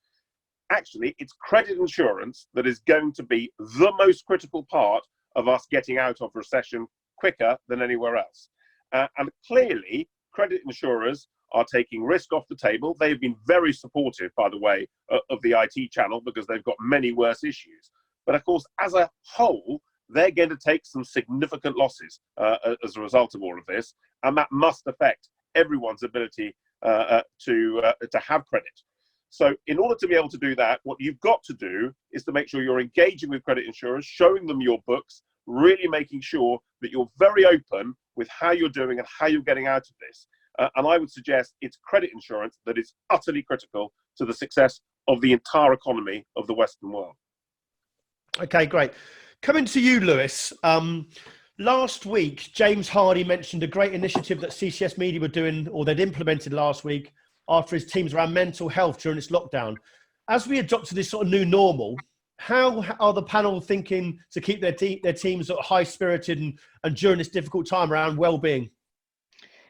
Actually, it's credit insurance that is going to be the most critical part of us getting out of recession quicker than anywhere else. And clearly, credit insurers are taking risk off the table. They've been very supportive, by the way, of the IT channel because they've got many worse issues. But of course, as a whole, they're going to take some significant losses as a result of all of this. And that must affect everyone's ability to have credit. So in order to be able to do that, what you've got to do is to make sure you're engaging with credit insurers, showing them your books, really making sure that you're very open with how you're doing and how you're getting out of this. And I would suggest it's credit insurance that is utterly critical to the success of the entire economy of the Western world. Okay, great. Coming to you, Lewis. Last week, James Hardy mentioned a great initiative that CCS Media were doing, or they'd implemented last week, after his teams around mental health during this lockdown. As we adopted this sort of new normal, how are the panel thinking to keep their teams sort of high-spirited and during this difficult time around well-being?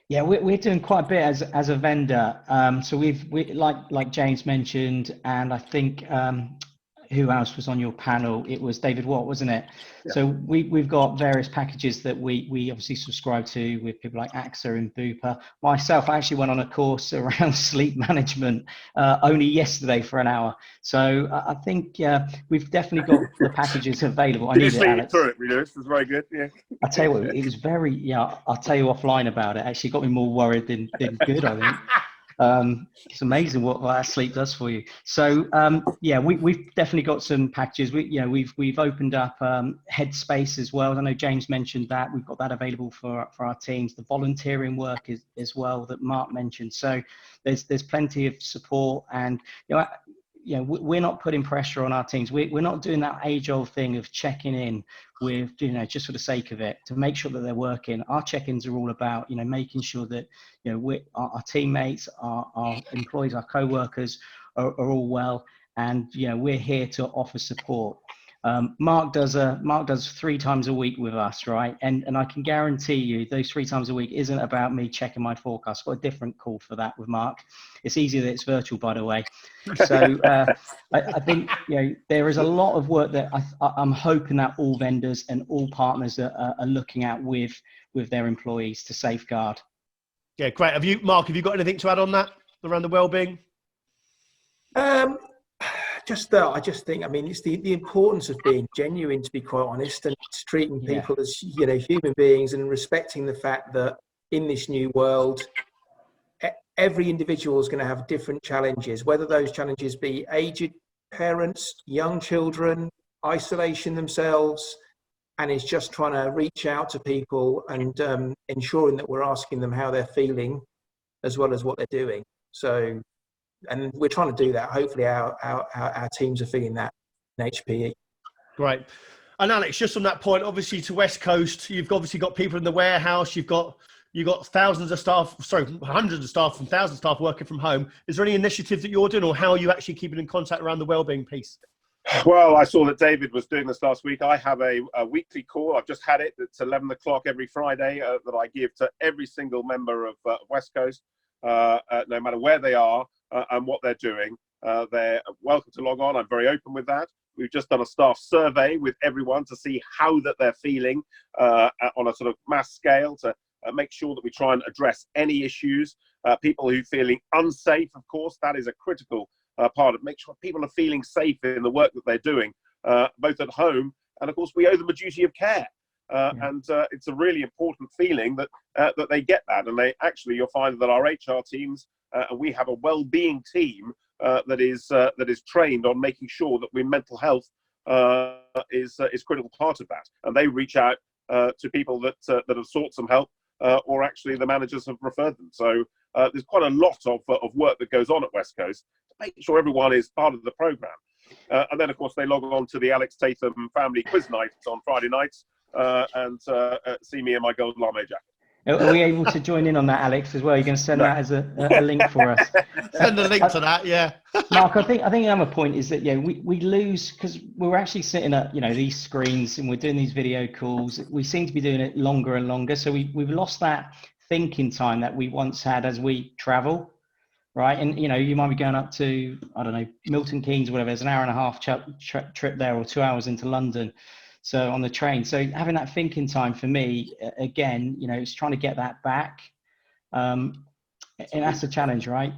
Yeah, we're doing quite a bit as a vendor. So we like James mentioned, and I think who else was on your panel? It was David Watt, wasn't it? Yeah. So we've got various packages that we obviously subscribe to with people like AXA and Bupa. Myself, I actually went on a course around sleep management only yesterday for an hour. So I think we've definitely got the packages available. I need it, Alex. Through it, Lewis. It's very good. Yeah. I tell you what, it was very. Yeah, I'll tell you offline about it. Actually, got me more worried than good, I think. It's amazing what that sleep does for you. So yeah, we've definitely got some packages. We've opened up Headspace as well. I know James mentioned that. We've got that available for our teams. The volunteering work is as well that Mark mentioned. So there's plenty of support, and we're not putting pressure on our teams. We're not doing that age-old thing of checking in with, just for the sake of it, to make sure that they're working. Our check-ins are all about, making sure that, our teammates, our employees, our co-workers are all well, and, we're here to offer support. Mark does 3 times a week with us, right? And I can guarantee you those 3 times a week isn't about me checking my forecast. I've got a different call for that with Mark. It's easier that it's virtual, by the way. So I think, you know, there is a lot of work that I'm hoping that all vendors and all partners are looking at with their employees to safeguard. Yeah, great. Mark, have you got anything to add on that around the wellbeing? I just think, I mean, it's the importance of being genuine, to be quite honest, and treating people as, you know, human beings, and respecting the fact that in this new world, every individual is going to have different challenges, whether those challenges be aged parents, young children, isolation themselves, and it's just trying to reach out to people and ensuring that we're asking them how they're feeling as well as what they're doing. So, and we're trying to do that. Hopefully our teams are feeling that in HPE. Great. And Alex, just on that point, obviously to Westcoast, you've obviously got people in the warehouse, you've got thousands of staff, hundreds of staff and thousands of staff working from home. Is there any initiative that you're doing, or how are you actually keeping in contact around the wellbeing piece? Well, I saw that David was doing this last week. I have a weekly call. I've just had it. It's 11 o'clock every Friday that I give to every single member of Westcoast, no matter where they are and what they're doing. They're welcome to log on. I'm very open with that. We've just done a staff survey with everyone to see how that they're feeling on a sort of mass scale, to make sure that we try and address any issues. People who are feeling unsafe, of course, that is a critical part of make sure people are feeling safe in the work that they're doing, both at home, and of course we owe them a duty of care. And it's a really important feeling that that they get that, and they actually, you'll find that our HR teams, and we have a well-being team that is trained on making sure that mental health is a critical part of that, and they reach out to people that have sought some help, or actually the managers have referred them. So there's quite a lot of work that goes on at Westcoast to make sure everyone is part of the program. And then, of course, they log on to the Alex Tatham family quiz nights on Friday nights and see me in my gold lame jacket. Are we able to join in on that, Alex, as well? You're going to send that as a link for us. Send a link to that, yeah. Mark, I think another point is that, we lose, because we're actually sitting at, these screens and we're doing these video calls. We seem to be doing it longer and longer. So we've lost that thinking time that we once had as we travel, right? And, you might be going up to, I don't know, Milton Keynes, whatever. There's an hour and a half trip there, or 2 hours into London. So on the train, so having that thinking time for me, again, it's trying to get that back. And that's a challenge, right?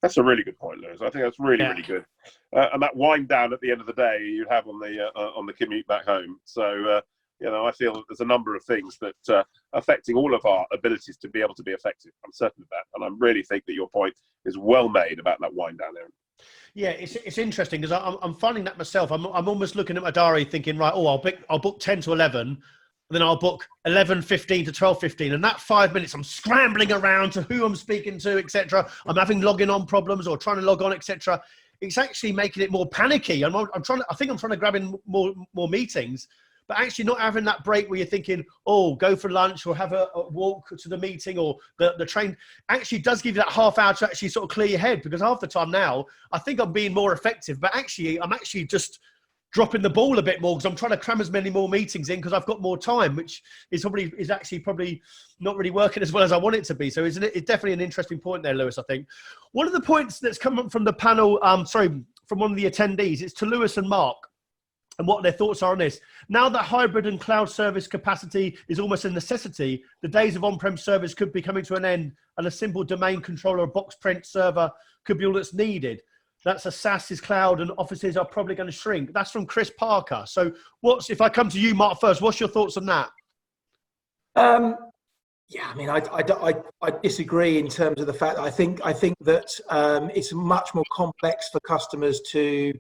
That's a really good point, Lewis. I think that's really good. And that wind down at the end of the day you have on the commute back home. So, I feel that there's a number of things that affecting all of our abilities to be able to be effective. I'm certain of that. And I really think that your point is well made about that wind down there. Yeah, it's interesting because I'm finding that myself. I'm almost looking at my diary thinking, right, I'll book 10 to 11, and then I'll book 11:15 to 12:15, and that 5 minutes I'm scrambling around to who I'm speaking to, etc. I'm having logging on problems or trying to log on, etc. It's actually making it more panicky. I think I'm trying to grab in more meetings, but actually not having that break where you're thinking, go for lunch or have a walk to the meeting or the train, actually does give you that half hour to actually sort of clear your head, because half the time now, I think I'm being more effective, but actually I'm actually just dropping the ball a bit more because I'm trying to cram as many more meetings in because I've got more time, which is probably not really working as well as I want it to be. So it's definitely an interesting point there, Lewis, I think. One of the points that's come up from the panel, from one of the attendees, it's to Lewis and Mark, and what their thoughts are on this. Now that hybrid and cloud service capacity is almost a necessity, the days of on-prem service could be coming to an end, and a simple domain controller or box print server could be all that's needed. That's a SaaS is cloud, and offices are probably going to shrink. That's from Chris Parker. So if I come to you, Mark, first, what's your thoughts on that? Yeah, I mean, I disagree in terms of the fact that I think that it's much more complex for customers to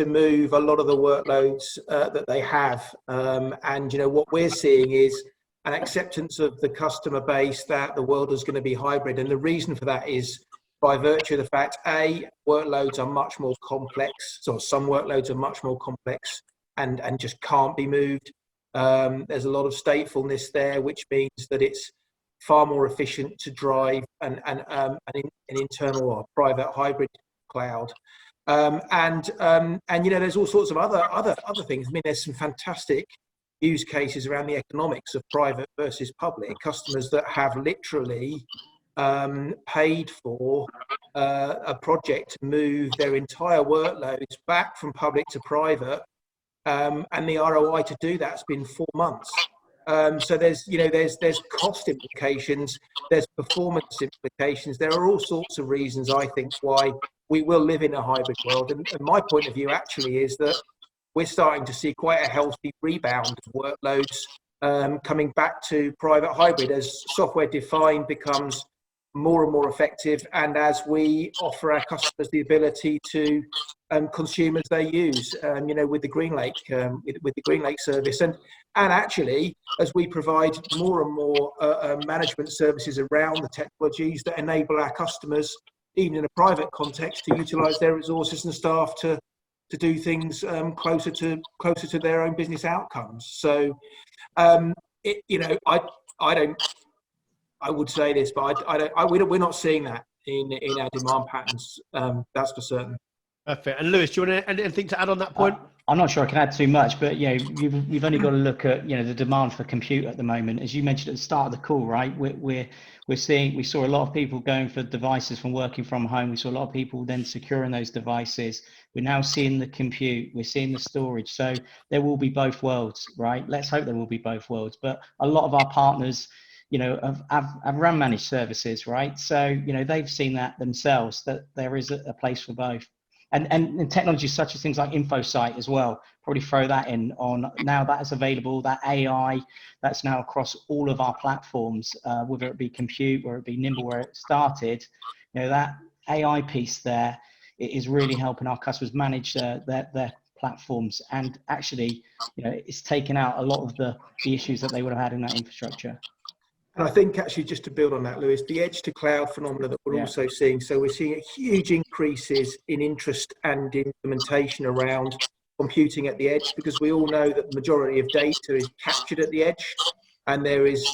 move a lot of the workloads that they have. And, what we're seeing is an acceptance of the customer base that the world is going to be hybrid. And the reason for that is by virtue of the fact, workloads are much more complex. So some workloads are much more complex and just can't be moved. There's a lot of statefulness there, which means that it's far more efficient to drive an internal or private hybrid cloud. And you know, there's all sorts of other things. I mean, there's some fantastic use cases around the economics of private versus public. Customers that have literally paid for a project to move their entire workloads back from public to private, and the ROI to do that's been 4 months. So there's cost implications, there's performance implications. There are all sorts of reasons, I think, why we will live in a hybrid world. And my point of view actually is that we're starting to see quite a healthy rebound of workloads coming back to private hybrid as software defined becomes more and more effective, and as we offer our customers the ability to consume as they use, with the GreenLake service, and actually as we provide more and more management services around the technologies that enable our customers, even in a private context, to utilize their resources and staff to do things closer to their own business outcomes. So, I would say this, but we're not seeing that in our demand patterns. That's for certain. Perfect. And Lewis, do you want anything to add on that point? I'm not sure I can add too much, but you've only got to look at the demand for compute at the moment. As you mentioned at the start of the call, right? We saw a lot of people going for devices from working from home. We saw a lot of people then securing those devices. We're now seeing the compute. We're seeing the storage. So there will be both worlds, right? Let's hope there will be both worlds. But a lot of our partners, have run managed services, right? So they've seen that themselves, that there is a place for both. And technologies such as things like InfoSight as well, probably throw that in on now that is available, that AI that's now across all of our platforms, whether it be compute, whether it be Nimble, where it started, that AI piece there is really helping our customers manage their platforms, and actually, it's taken out a lot of the issues that they would have had in that infrastructure. And I think actually, just to build on that, Lewis, the edge to cloud phenomena that we're also seeing. So we're seeing huge increases in interest and implementation around computing at the edge, because we all know that the majority of data is captured at the edge. And there is,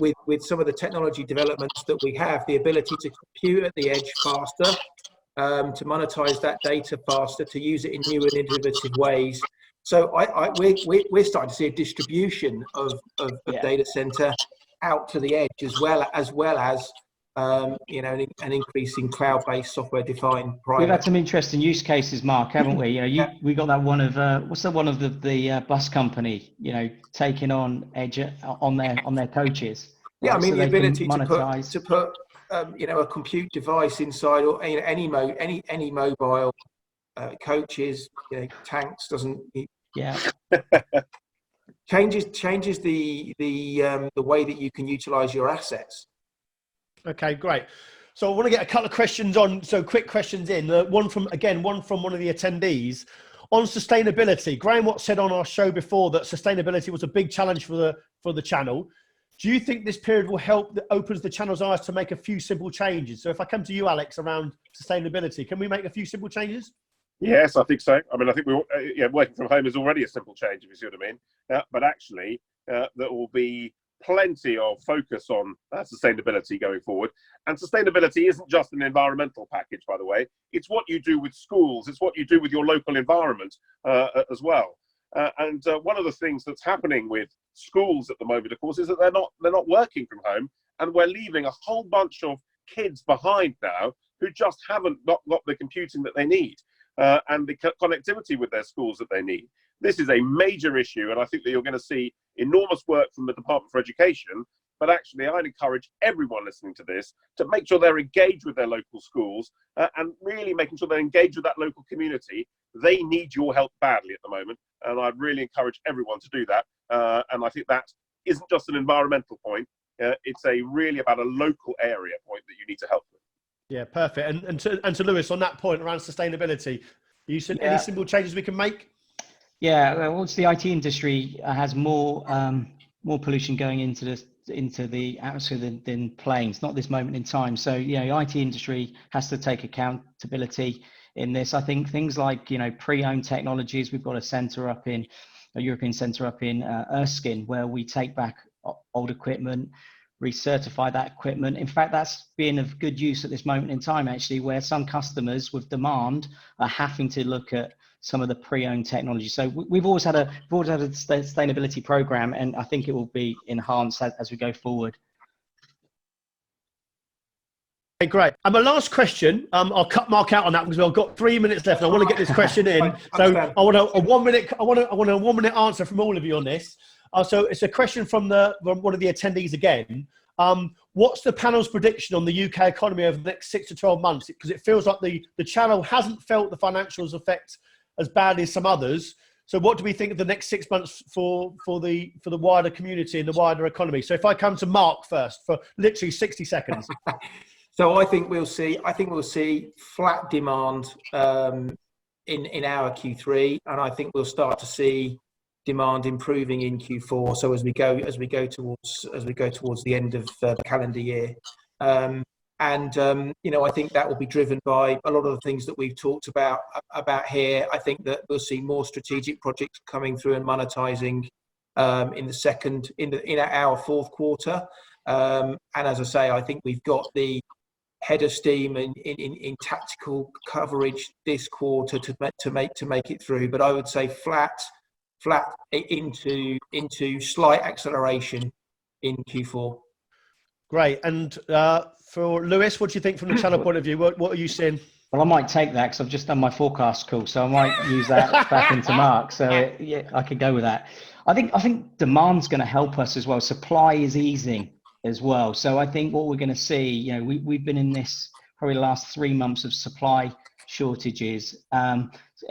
with some of the technology developments that we have, the ability to compute at the edge faster, to monetize that data faster, to use it in new and innovative ways. So we're starting to see a distribution of data center out to the edge, as well as an increase in cloud-based software-defined private. We've had some interesting use cases, Mark, haven't we? We got that one of what's the one of the bus company, taking on edge on their coaches. Right? Yeah, I mean, so the ability to put a compute device inside, or any mobile coaches, tanks, doesn't. Yeah. changes the way that you can utilize your assets. Okay, great. So I want to get a couple of questions on. So quick questions in. One from one of the attendees on sustainability. Graham Watt said on our show before that sustainability was a big challenge for the channel. Do you think this period will help that opens the channel's eyes to make a few simple changes? So if I come to you, Alex, around sustainability, can we make a few simple changes? Yes, I think so. I mean, I think working from home is already a simple change, if you see what I mean. But actually, there will be plenty of focus on sustainability going forward. And sustainability isn't just an environmental package, by the way. It's what you do with schools. It's what you do with your local environment as well. And one of the things that's happening with schools at the moment, of course, is that they're not working from home, and we're leaving a whole bunch of kids behind now who just haven't got the computing that they need. And the connectivity with their schools that they need. This is a major issue, and I think that you're going to see enormous work from the Department for Education. But actually, I'd encourage everyone listening to this to make sure they're engaged with their local schools and really making sure they're engaged with that local community. They need your help badly at the moment, and I'd really encourage everyone to do that. And I think that isn't just an environmental point. It's really about a local area point that you need to help with. Yeah, perfect. And to Lewis, on that point around sustainability, any simple changes we can make? Yeah, well, the IT industry has more pollution going into the atmosphere than planes, not this moment in time. So, IT industry has to take accountability in this. I think things like, pre-owned technologies, we've got a European centre up in Erskine, where we take back old equipment, recertify that equipment. In fact, that's being of good use at this moment in time, actually, where some customers with demand are having to look at some of the pre-owned technology. So we've always had a sustainability program, and I think it will be enhanced as we go forward. Okay, great. And my last question, I'll cut Mark out on that because I've got 3 minutes left. And I want to get this question in. So I want a 1 minute. I want a 1 minute answer from all of you on this. So it's a question from one of the attendees again. What's the panel's prediction on the UK economy over the next 6 to 12 months? Because it feels like the channel hasn't felt the financials effect as badly as some others. So what do we think of the next 6 months for the wider community and the wider economy? So if I come to Mark first for literally 60 seconds. So I think we'll see flat demand in our Q3, and I think we'll start to see demand improving in Q4. So as we go towards the end of the calendar year, I think that will be driven by a lot of the things that we've talked about here. I think that we'll see more strategic projects coming through and monetizing in our fourth quarter. And as I say, I think we've got the head of steam in tactical coverage this quarter to make it through. But I would say flat into slight acceleration in Q4. Great. And for Lewis, what do you think from the channel point of view? What are you seeing? Well, I might take that because I've just done my forecast call, so I might use that back into Mark. So yeah, I could go with that. I think demand's going to help us as well. Supply is easing as well. So I think what we're going to see, we've been in this probably the last 3 months of supply shortages, and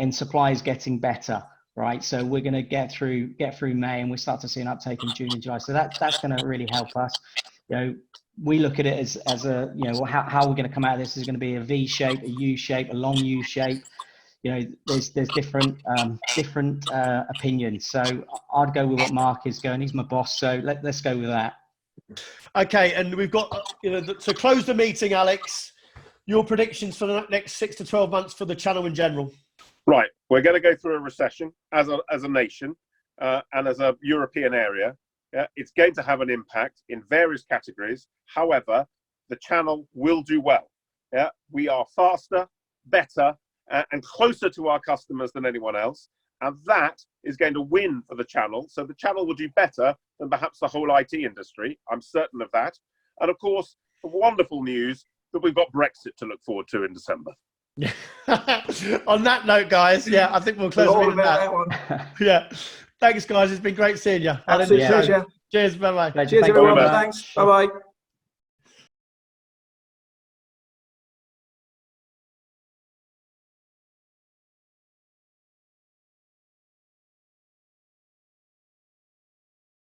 supply is getting better, right? So we're going to get through May, and we start to see an uptake in June and July. So that's going to really help us. We look at it as a, how we're going to come out of this is going to be a V shape, a U shape, a long U shape. There's different opinions. So I'd go with what Mark is going. He's my boss. So let's go with that. Okay, and we've got to close the meeting, Alex. Your predictions for the next 6 to 12 months for the channel in general. Right, we're going to go through a recession as a nation and as a European area. Yeah, it's going to have an impact in various categories. However, the channel will do well. Yeah, we are faster, better, and closer to our customers than anyone else. And that is going to win for the channel. So the channel will do better than perhaps the whole IT industry. I'm certain of that. And of course, the wonderful news that we've got Brexit to look forward to in December. On that note, guys, I think we'll close with that one. Yeah. Thanks, guys. It's been great seeing you. Absolute pleasure. Cheers. Bye-bye. Cheers, everyone. Thanks. Bye-bye.